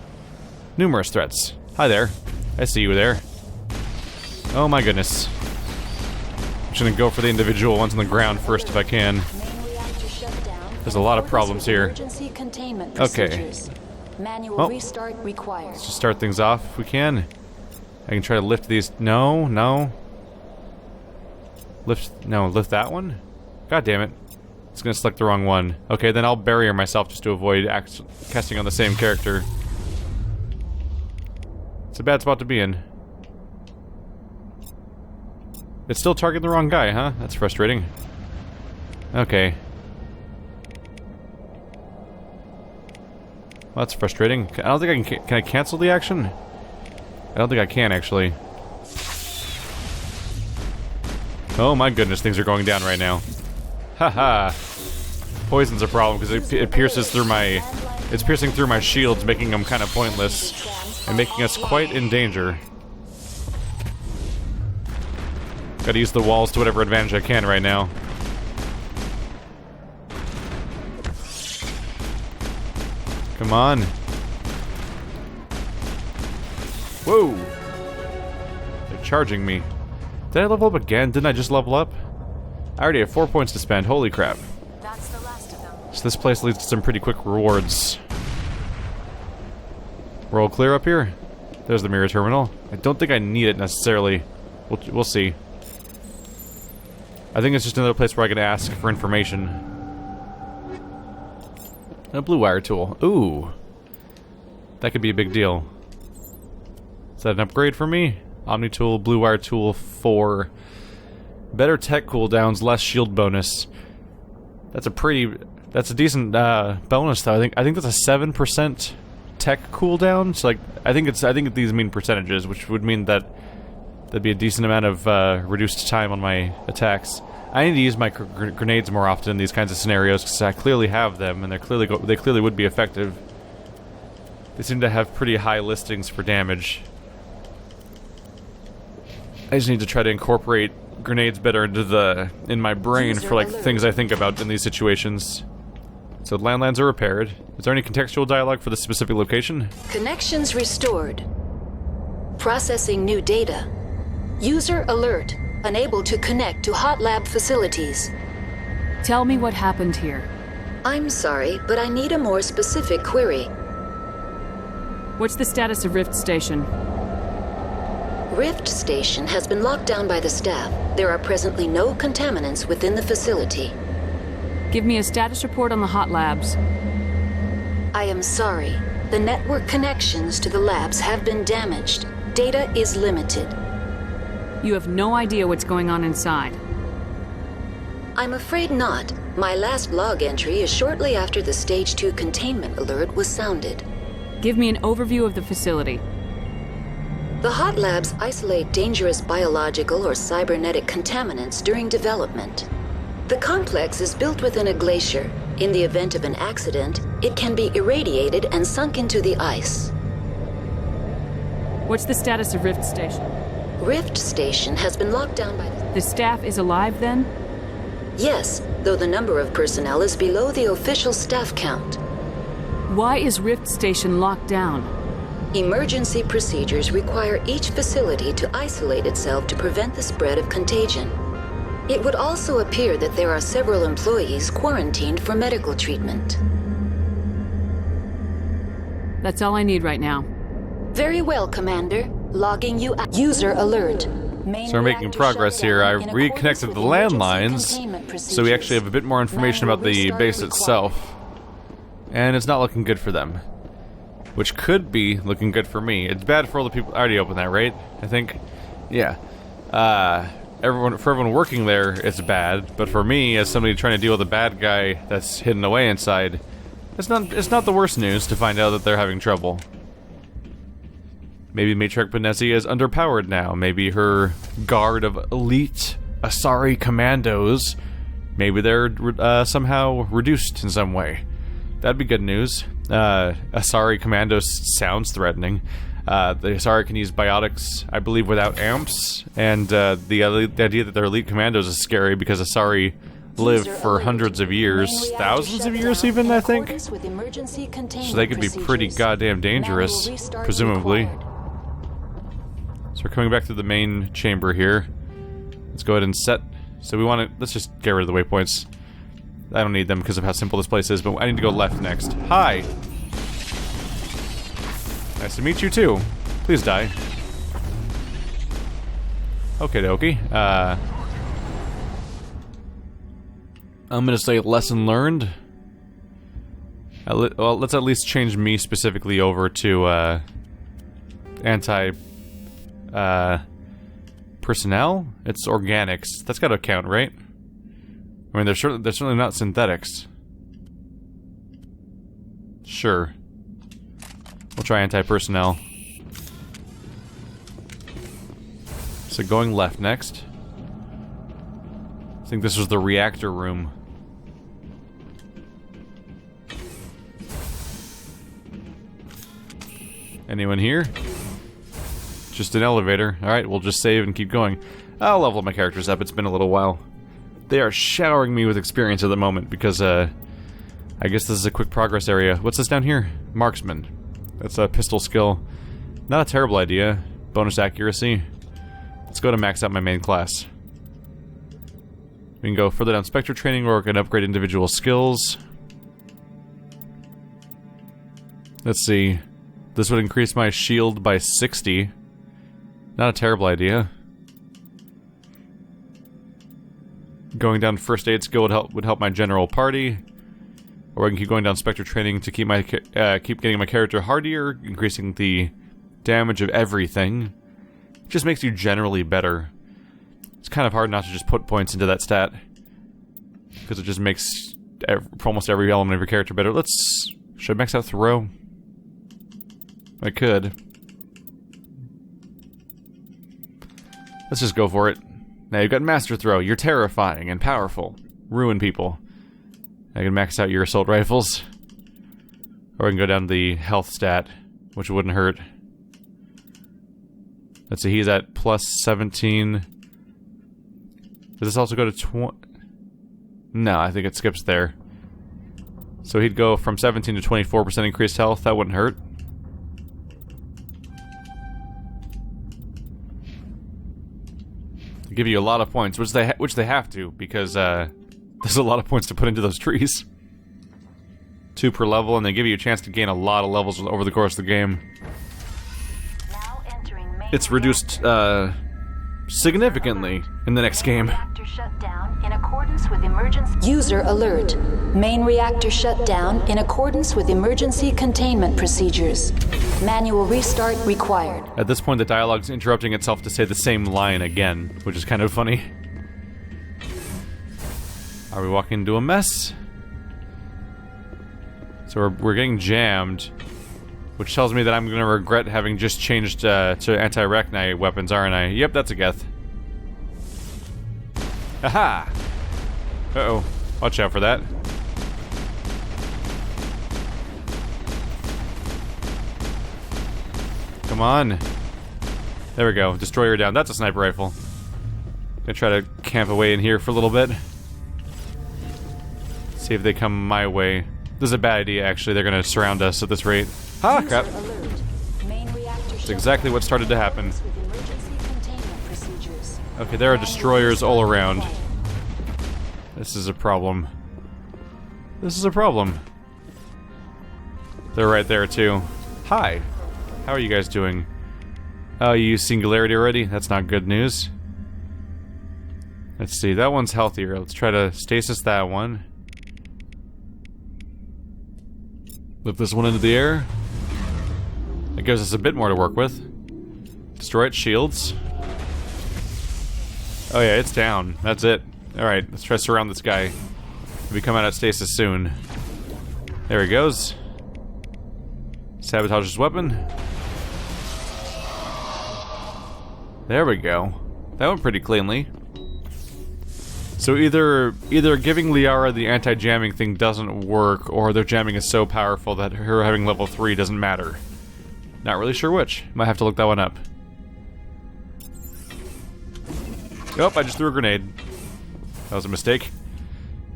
Numerous threats. Hi there. I see you there. Oh my goodness. I'm just gonna go for the individual ones on the ground first if I can. There's a lot of problems here. Okay. Manual restart required. Let's just start things off if we can. I can try to lift these. No. Lift that one? God damn it. It's gonna select the wrong one. Okay, then I'll barrier myself just to avoid casting on the same character. It's a bad spot to be in. It's still targeting the wrong guy, huh? That's frustrating. Okay. Well, that's frustrating. I don't think I can I cancel the action? I don't think I can, actually. Oh my goodness, things are going down right now. Haha. Poison's a problem because it pierces through my... It's piercing through my shields, making them kind of pointless. And making us quite in danger. Gotta use the walls to whatever advantage I can right now. Come on. Whoa! They're charging me. Did I level up again? Didn't I just level up? I already have 4 points to spend. Holy crap. That's the last of them. So this place leads to some pretty quick rewards. Roll clear up here. There's the mirror terminal. I don't think I need it necessarily. We'll see. I think it's just another place where I can ask for information. A blue wire tool. Ooh. That could be a big deal. Is that an upgrade for me? Omni tool, blue wire tool 4. Better tech cooldowns, less shield bonus. That's a decent bonus though. I think that's a 7% tech cooldown. So like I think these mean percentages, which would mean that there'd be a decent amount of reduced time on my attacks. I need to use my grenades more often in these kinds of scenarios because I clearly have them and they clearly would be effective. They seem to have pretty high listings for damage. I just need to try to incorporate grenades better in my brain for like things I think about in these situations. So landlines are repaired. Is there any contextual dialogue for this specific location? Connections restored. Processing new data. User alert. Unable to connect to hot lab facilities. Tell me what happened here. I'm sorry, but I need a more specific query. What's the status of Rift Station? Rift Station has been locked down by the staff. There are presently no contaminants within the facility. Give me a status report on the hot labs. I am sorry. The network connections to the labs have been damaged. Data is limited. You have no idea what's going on inside. I'm afraid not. My last log entry is shortly after the Stage 2 containment alert was sounded. Give me an overview of the facility. The hot labs isolate dangerous biological or cybernetic contaminants during development. The complex is built within a glacier. In the event of an accident, it can be irradiated and sunk into the ice. What's the status of Rift Station? Rift Station has been locked down by The staff is alive then? Yes, though the number of personnel is below the official staff count. Why is Rift Station locked down? Emergency procedures require each facility to isolate itself to prevent the spread of contagion. It would also appear that there are several employees quarantined for medical treatment. That's all I need right now. Very well, Commander. Logging you out. User alert. So we're making progress here. I reconnected the landlines, so we actually have a bit more information about the base itself. And it's not looking good for them. Which could be looking good for me. It's bad for all the people... I already opened that, right? I think? Yeah. For everyone working there, it's bad. But for me, as somebody trying to deal with a bad guy that's hidden away inside, it's not the worst news to find out that they're having trouble. Maybe Matriarch Benezia is underpowered now. Maybe her guard of elite Asari commandos. Maybe they're somehow reduced in some way. That'd be good news. Asari commandos sounds threatening. The Asari can use biotics, I believe, without amps, and the idea that they're elite commandos is scary because Asari live for hundreds of years, thousands of years even, I think. So they could be pretty goddamn dangerous, presumably. So we're coming back to the main chamber here. Let's go ahead and set. So we want to, let's just get rid of the waypoints. I don't need them because of how simple this place is, but I need to go left next. Hi! Nice to meet you too. Please die. Okie dokie. I'm gonna say lesson learned. Well, let's at least change me specifically over to anti personnel. It's organics. That's got to count, right? I mean, they're certainly not synthetics. Sure. We'll try anti-personnel. So going left next. I think this was the reactor room. Anyone here? Just an elevator. Alright, we'll just save and keep going. I'll level my characters up, it's been a little while. They are showering me with experience at the moment because, I guess this is a quick progress area. What's this down here? Marksman. That's a pistol skill. Not a terrible idea. Bonus accuracy. Let's go to max out my main class. We can go further down Spectre training or we can upgrade individual skills. Let's see. This would increase my shield by 60. Not a terrible idea. Going down first aid skill would help my general party. Or I can keep going down Spectre training to keep getting my character hardier, increasing the damage of everything. It just makes you generally better. It's kind of hard not to just put points into that stat. Because it just makes almost every element of your character better. Should I max out throw? I could. Let's just go for it. Now you've got Master Throw. You're terrifying and powerful. Ruin people. I can max out your assault rifles. Or I can go down to the health stat, which wouldn't hurt. Let's see, he's at plus 17. Does this also go to 20? No, I think it skips there. So he'd go from 17 to 24% increased health. That wouldn't hurt. They give you a lot of points, which they have to, because there's a lot of points to put into those trees. 2 per level, and they give you a chance to gain a lot of levels over the course of the game. It's reduced significantly in the next game. User alert. Main reactor shut down in accordance with emergency containment procedures. Manual restart required. At this point, the dialogue's interrupting itself to say the same line again, which is kind of funny. Are we walking into a mess? So we're getting jammed, which tells me that I'm going to regret having just changed to anti-Arachnite weapons, aren't I? Yep, that's a Geth. Aha! Uh-oh. Watch out for that. Come on. There we go. Destroyer down. That's a sniper rifle. Gonna try to camp away in here for a little bit. See if they come my way. This is a bad idea, actually. They're gonna surround us at this rate. Ah, crap. That's exactly what started to happen. Okay, there are destroyers all around. This is a problem. This is a problem. They're right there, too. Hi. How are you guys doing? Oh, you used Singularity already? That's not good news. Let's see, that one's healthier. Let's try to stasis that one. Lift this one into the air. That gives us a bit more to work with. Destroy its shields. Oh yeah, it's down. That's it. Alright, let's try to surround this guy. He'll be coming out of stasis soon. There he goes. Sabotage his weapon. There we go. That went pretty cleanly. So either giving Liara the anti-jamming thing doesn't work, or their jamming is so powerful that her having level 3 doesn't matter. Not really sure which. Might have to look that one up. Oh, I just threw a grenade. That was a mistake.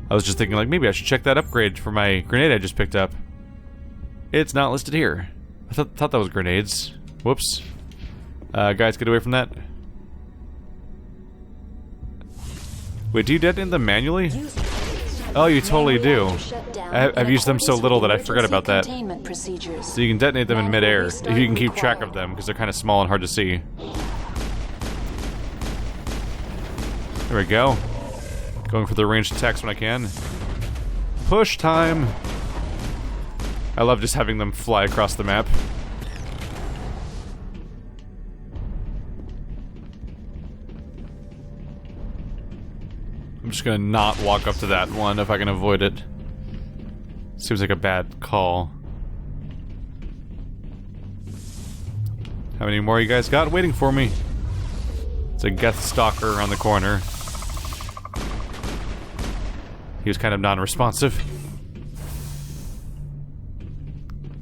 I was just thinking, like, maybe I should check that upgrade for my grenade I just picked up. It's not listed here. I thought that was grenades. Whoops. Guys, get away from that. Wait, do you detonate them manually? Oh, you totally do. I've used them so little that I forgot about that. So you can detonate them in midair, if you can keep track of them, because they're kind of small and hard to see. There we go. Going for the ranged attacks when I can. Push time! I love just having them fly across the map. I'm just gonna not walk up to that one if I can avoid it. Seems like a bad call. How many more you guys got waiting for me? It's a Geth Stalker around the corner. He was kind of non-responsive.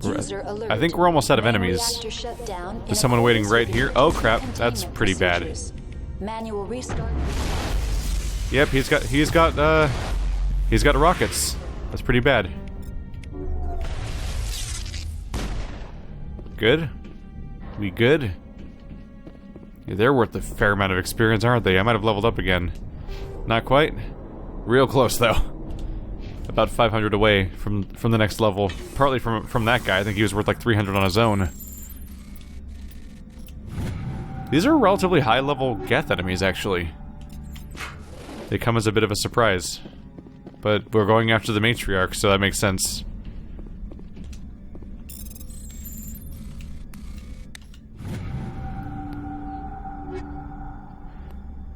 I think we're almost out of enemies. There's someone waiting right here. Oh crap, that's pretty bad. Manual restart. Yep, he's got rockets. That's pretty bad. Good? We good? Yeah, they're worth a fair amount of experience, aren't they? I might have leveled up again. Not quite. Real close though. About 500 away from the next level. Partly from that guy. I think he was worth like 300 on his own. These are relatively high level Geth enemies actually. They come as a bit of a surprise. But we're going after the matriarch, so that makes sense.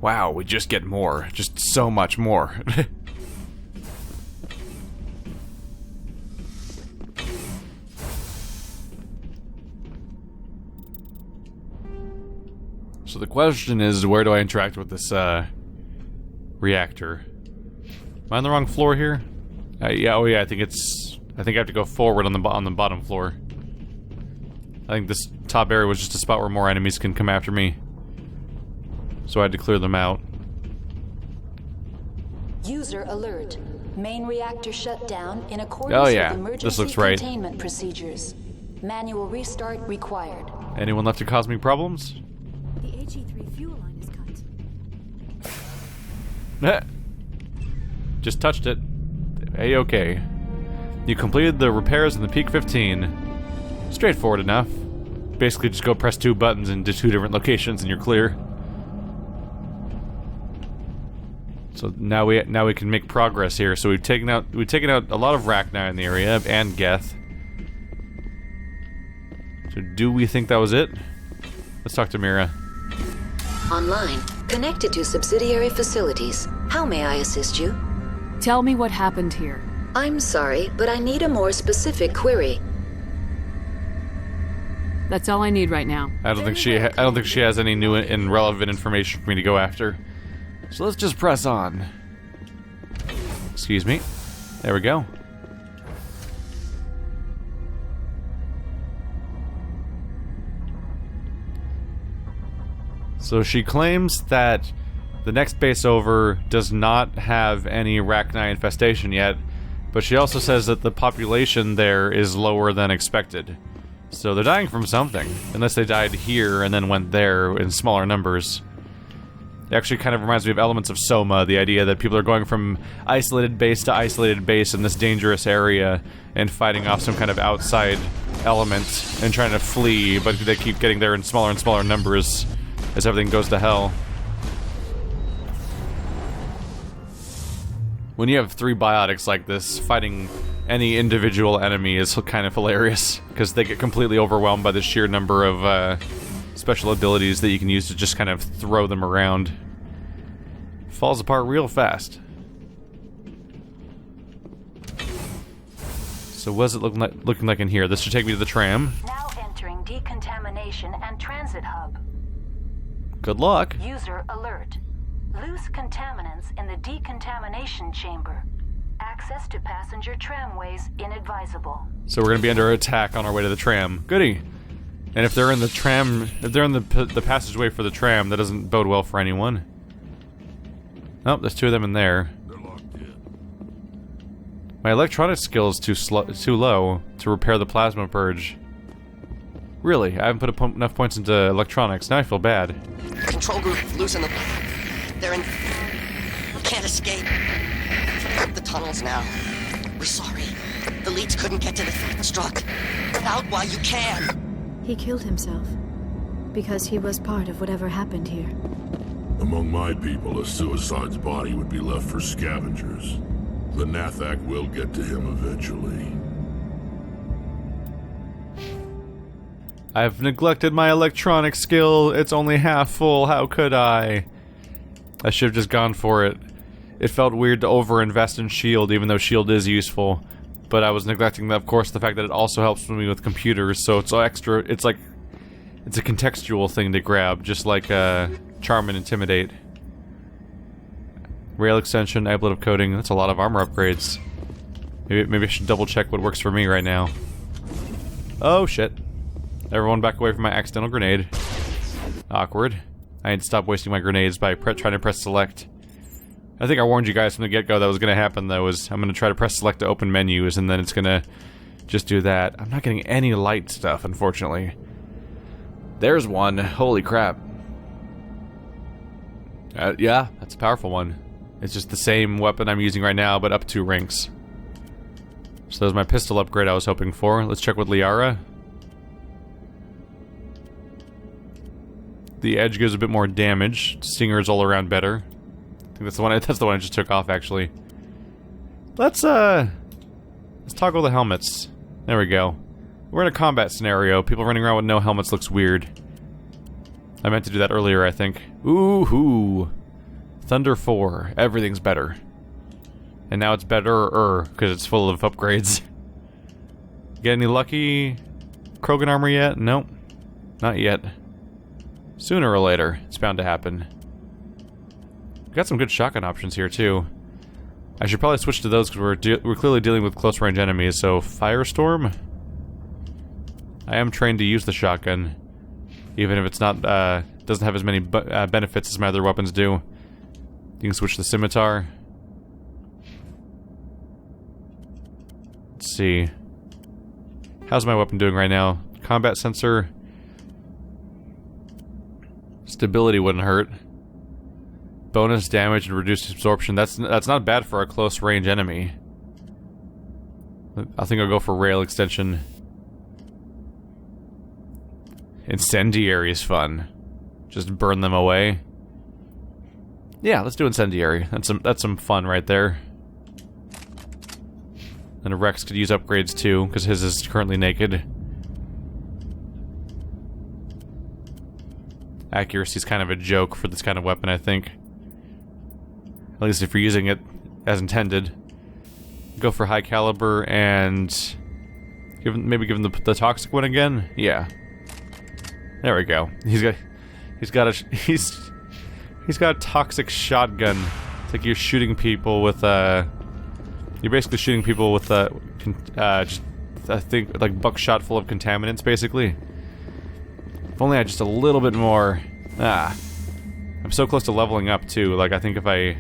Wow, we just get more. Just so much more. So the question is, where do I interact with this, reactor? Am I on the wrong floor here? Yeah, oh yeah, I think I have to go forward on the bottom floor. I think this top area was just a spot where more enemies can come after me. So I had to clear them out. User alert. Main reactor shut down in accordance with emergency this looks right. containment procedures. Manual restart required. Anyone left to cause me problems? The HE3 fuel line is cut. Just touched it. A-okay. You completed the repairs in the Peak 15. Straightforward enough. Basically just go press 2 buttons into 2 different locations and you're clear. So now we can make progress here. So we've taken out a lot of Rachni in the area and Geth. So do we think that was it? Let's talk to Mira. Online. Connected to subsidiary facilities. How may I assist you? Tell me what happened here. I'm sorry, but I need a more specific query. That's all I need right now. I don't think she has any new and relevant information for me to go after. So let's just press on. Excuse me. There we go. So she claims that the next base over does not have any Rachni infestation yet, but she also says that the population there is lower than expected. So they're dying from something, unless they died here and then went there in smaller numbers. It actually kind of reminds me of elements of Soma, the idea that people are going from isolated base to isolated base in this dangerous area and fighting off some kind of outside element and trying to flee, but they keep getting there in smaller and smaller numbers as everything goes to hell. When you have 3 biotics like this, fighting any individual enemy is kind of hilarious, because they get completely overwhelmed by the sheer number of special abilities that you can use to just kind of throw them around. Falls apart real fast. So what's it looking like in here? This should take me to the tram. Now entering decontamination and transit hub. Good luck. User alert. Loose contaminants in the decontamination chamber. Access to passenger tramways inadvisable. So we're gonna be under attack on our way to the tram. Goody. And if they're in the tram, if they're in the passageway for the tram, that doesn't bode well for anyone. Oh, there's two of them in there. They're locked in. My electronic skill is too low to repair the plasma purge. Really, I haven't put enough points into electronics. Now I feel bad. Control group losing the... They're in... Can't escape. The tunnels now. We're sorry. The leads couldn't get to the struck. Out while you can. He killed himself. Because he was part of whatever happened here. Among my people, a suicide's body would be left for scavengers. The Nathak will get to him eventually. I've neglected my electronic skill. It's only half full. How could I? I should have just gone for it. It felt weird to overinvest in shield, even though shield is useful. But I was neglecting, of course, the fact that it also helps me with computers, so it's extra. It's like, it's a contextual thing to grab, just like Charm and Intimidate. Rail extension, ablative coating. That's a lot of armor upgrades. Maybe I should double check what works for me right now. Oh shit! Everyone back away from my accidental grenade. Awkward. I need to stop wasting my grenades by trying to press select. I think I warned you guys from the get-go that was going to happen, though, is I'm going to try to press select to open menus, and then it's going to just do that. I'm not getting any light stuff, unfortunately. There's one. Holy crap. Yeah, that's a powerful one. It's just the same weapon I'm using right now, but up 2 ranks. So there's my pistol upgrade I was hoping for. Let's check with Liara. The edge gives a bit more damage. Stinger's all around better. I think that's the one I just took off, actually. Let's toggle the helmets. There we go. We're in a combat scenario. People running around with no helmets looks weird. I meant to do that earlier, I think. Ooh-hoo. Thunder 4. Everything's better. And now it's better, because it's full of upgrades. Get any lucky Krogan armor yet? Nope. Not yet. Sooner or later, it's bound to happen. Got some good shotgun options here, too. I should probably switch to those because we're clearly dealing with close-range enemies, so Firestorm? I am trained to use the shotgun, even if it's not, doesn't have as many benefits as my other weapons do. You can switch to the Scimitar. Let's see. How's my weapon doing right now? Combat sensor. Stability wouldn't hurt. Bonus damage and reduced absorption. That's not bad for a close range enemy. I think I'll go for rail extension. Incendiary is fun. Just burn them away. Yeah, let's do incendiary. That's some fun right there. And Rex could use upgrades too, because his is currently naked. Accuracy is kind of a joke for this kind of weapon, I think. At least if you're using it as intended. Go for high caliber and maybe give him the toxic one again. Yeah. There we go. He's got a toxic shotgun. It's like you're shooting people with you're basically shooting people with just I think like buckshot full of contaminants, basically. If only I had just a little bit more. I'm so close to leveling up too. Like I think if I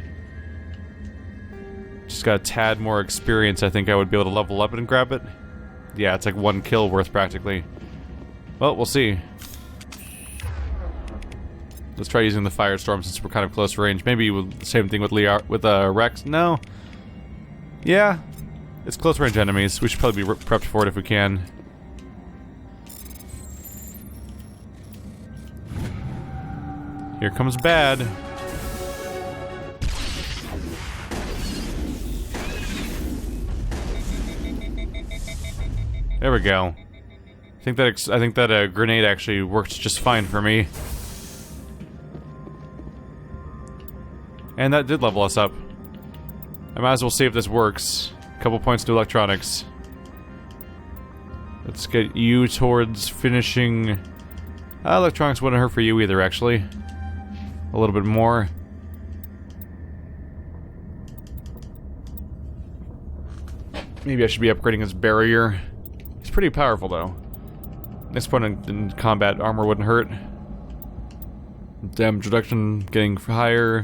just got a tad more experience, I think I would be able to level up and grab it. Yeah, it's like 1 kill worth practically. Well, we'll see. Let's try using the Firestorm since we're kind of close range. Maybe the same thing with Rex. No. Yeah, it's close range enemies. We should probably be prepped for it if we can. Here comes bad. There we go. I think that a grenade actually worked just fine for me. And that did level us up. I might as well see if this works. A couple points to electronics. Let's get you towards finishing. Electronics wouldn't hurt for you either, actually. A little bit more. Maybe I should be upgrading his barrier. He's pretty powerful, though. Next point in combat, armor wouldn't hurt. Damage reduction getting higher.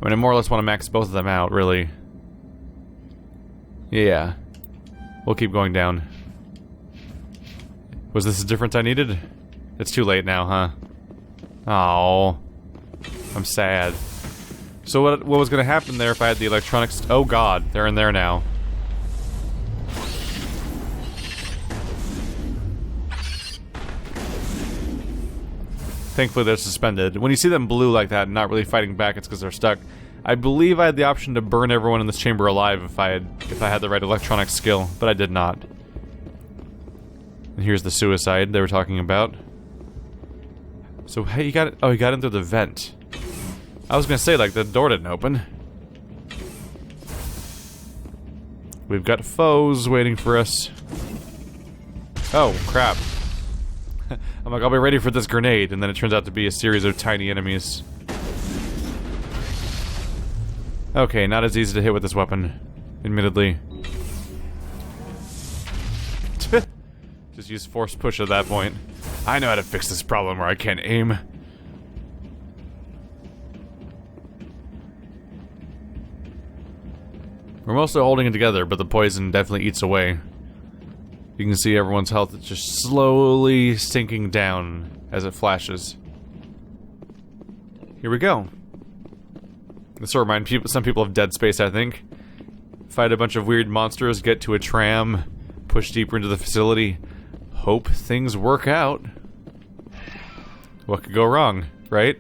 I mean, I more or less want to max both of them out, really. Yeah. We'll keep going down. Was this the difference I needed? It's too late now, huh? Oh, I'm sad. So what was going to happen there if I had the electronics? Oh god, they're in there now. Thankfully they're suspended. When you see them blue like that and not really fighting back, it's because they're stuck. I believe I had the option to burn everyone in this chamber alive if I had the right electronic skill, but I did not. And here's the suicide they were talking about. So hey, he got in through the vent. I was gonna say, like, the door didn't open. We've got foes waiting for us. Oh, crap. I'm like, I'll be ready for this grenade, and then it turns out to be a series of tiny enemies. Okay, not as easy to hit with this weapon, admittedly. Just use force push at that point. I know how to fix this problem where I can't aim. We're mostly holding it together, but the poison definitely eats away. You can see everyone's health is just slowly sinking down as it flashes. Here we go. This will remind some people of Dead Space, I think. Fight a bunch of weird monsters, get to a tram, push deeper into the facility, hope things work out. What could go wrong, right?